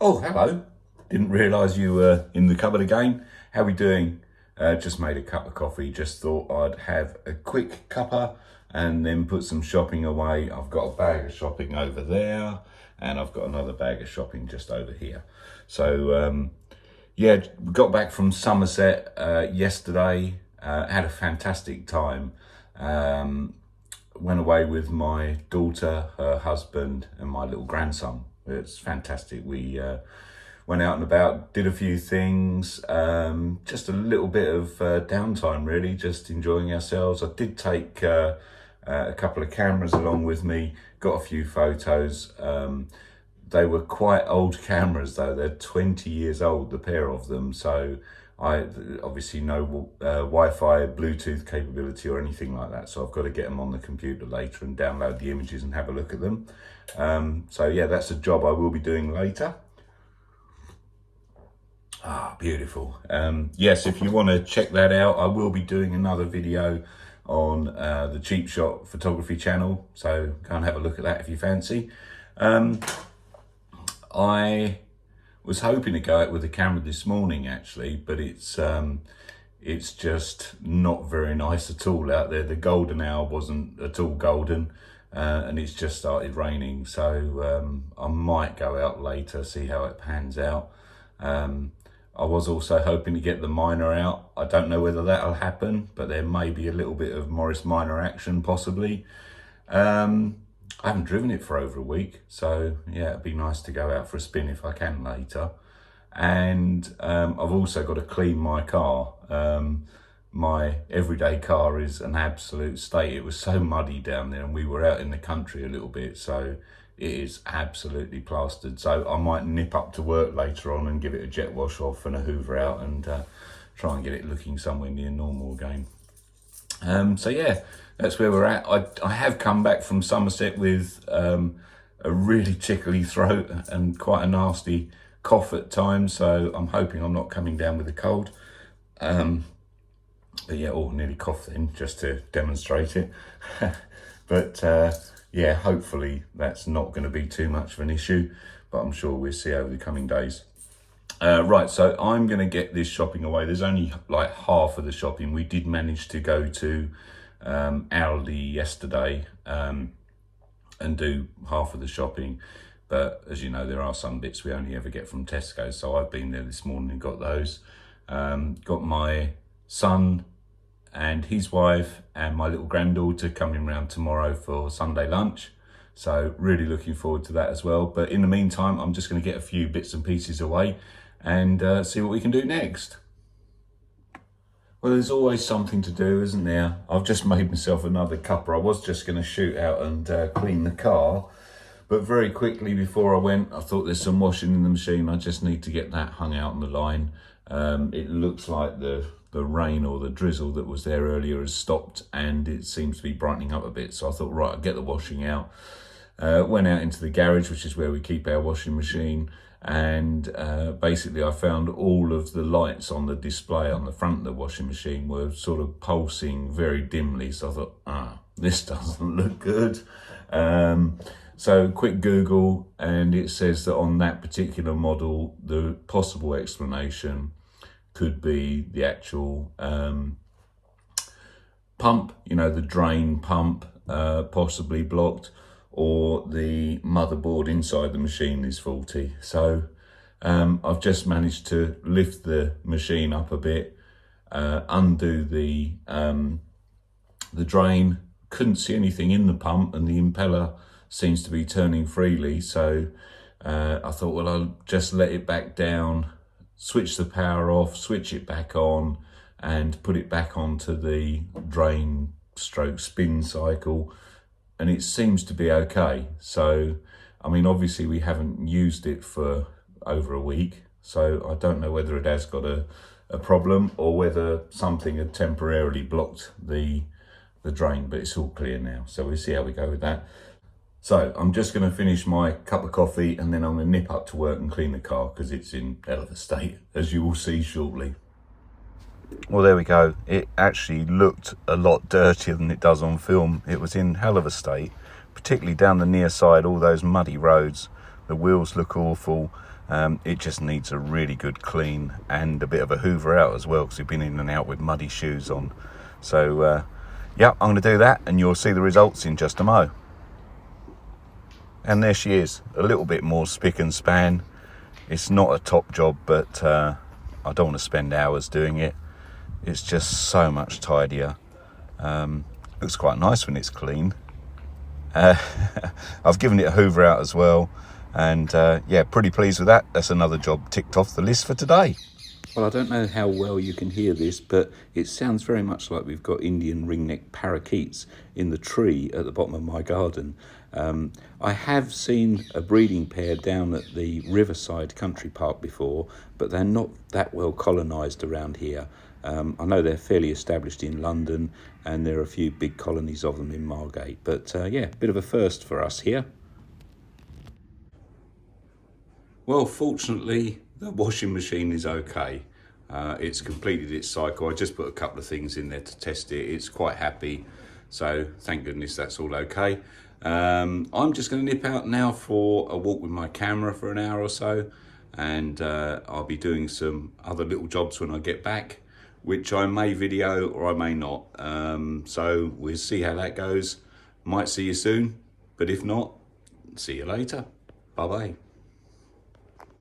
Oh, hello. Didn't realise you were in the cupboard again. How we doing? Just made a cup of coffee. Just thought I'd have a quick cuppa and then put some shopping away. I've got a bag of shopping over there and I've got another bag of shopping just over here. So, yeah, got back from Somerset yesterday. Had a fantastic time. Went away with my daughter, her husband, and my little grandson. It's fantastic. We went out and about, did a few things, just a little bit of downtime, really, just enjoying ourselves. I did take a couple of cameras along with me, got a few photos. They were quite old cameras, though. They're 20 years old, the pair of them. So I obviously no Wi-Fi, Bluetooth capability or anything like that. So I've got to get them on the computer later and download the images and have a look at them. So yeah, that's a job I will be doing later. Ah, beautiful. Yes, if you want to check that out, I will be doing another video on the Cheap Shot photography channel. So go and have a look at that if you fancy. I was hoping to go out with the camera this morning actually, but it's just not very nice at all out there. The golden hour wasn't at all golden, and it's just started raining. So I might go out later, see how it pans out. I was also hoping to get the Minor out. I don't know whether that'll happen, but there may be a little bit of Morris Minor action possibly. I haven't driven it for over a week, so yeah, it'd be nice to go out for a spin if I can later. And I've also got to clean my car. My everyday car is an absolute state. It was so muddy down there and we were out in the country a little bit, so it is absolutely plastered. So I might nip up to work later on and give it a jet wash off and a hoover out and try and get it looking somewhere near normal again. So yeah, that's where we're at. I have come back from Somerset with a really tickly throat and quite a nasty cough at times, so I'm hoping I'm not coming down with a cold. But yeah, nearly coughed then, just to demonstrate it. But yeah, hopefully that's not going to be too much of an issue, but I'm sure we'll see over the coming days. Right, so I'm going to get this shopping away. There's only like half of the shopping. We did manage to go to Aldi yesterday and do half of the shopping. But as you know, there are some bits we only ever get from Tesco. So I've been there this morning and got those. Got my son and his wife and my little granddaughter coming round tomorrow for Sunday lunch. So really looking forward to that as well. But in the meantime, I'm just going to get a few bits and pieces away and see what we can do next. Well, there's always something to do, isn't there? I've just made myself another cuppa. I was just going to shoot out and clean the car, but very quickly before I went, I thought there's some washing in the machine. I just need to get that hung out on the line. It looks like the rain or the drizzle that was there earlier has stopped and it seems to be brightening up a bit. So I thought, right, I'll get the washing out. Went out into the garage, which is where we keep our washing machine. And basically I found all of the lights on the display on the front of the washing machine were sort of pulsing very dimly. So I thought, this doesn't look good. So quick Google, and it says that on that particular model, the possible explanation could be the actual pump, the drain pump possibly blocked, or the motherboard inside the machine is faulty. So I've just managed to lift the machine up a bit, undo the drain. Couldn't see anything in the pump and the impeller seems to be turning freely. So I thought, well, I'll just let it back down, switch the power off, switch it back on and put it back onto the drain stroke spin cycle. And it seems to be okay. So, I mean, obviously we haven't used it for over a week. So I don't know whether it has got a problem or whether something had temporarily blocked the drain, but it's all clear now. So we'll see how we go with that. So I'm just going to finish my cup of coffee and then I'm going to nip up to work and clean the car because it's in hell of a state, as you will see shortly. Well, there we go. It actually looked a lot dirtier than it does on film. It was in hell of a state, particularly down the near side, all those muddy roads. The wheels look awful. It just needs a really good clean and a bit of a hoover out as well, because we've been in and out with muddy shoes on. So yeah, I'm going to do that, and you'll see the results in just a mo. And there she is, a little bit more spick and span. It's not a top job, but I don't want to spend hours doing it. It's just so much tidier. Looks quite nice when it's clean. I've given it a hoover out as well, and yeah, pretty pleased with that. That's another job ticked off the list for today. Well, I don't know how well you can hear this, but it sounds very much like we've got Indian ringneck parakeets in the tree at the bottom of my garden. I have seen a breeding pair down at the Riverside Country Park before, but they're not that well colonised around here. I know they're fairly established in London, and there are a few big colonies of them in Margate. But yeah, a bit of a first for us here. Well, fortunately, the washing machine is okay. It's completed its cycle. I just put a couple of things in there to test it. It's quite happy, so thank goodness that's all okay. I'm just going to nip out now for a walk with my camera for an hour or so, and I'll be doing some other little jobs when I get back, which I may video or I may not. So we'll see how that goes. Might see you soon, but if not, see you later. Bye-bye.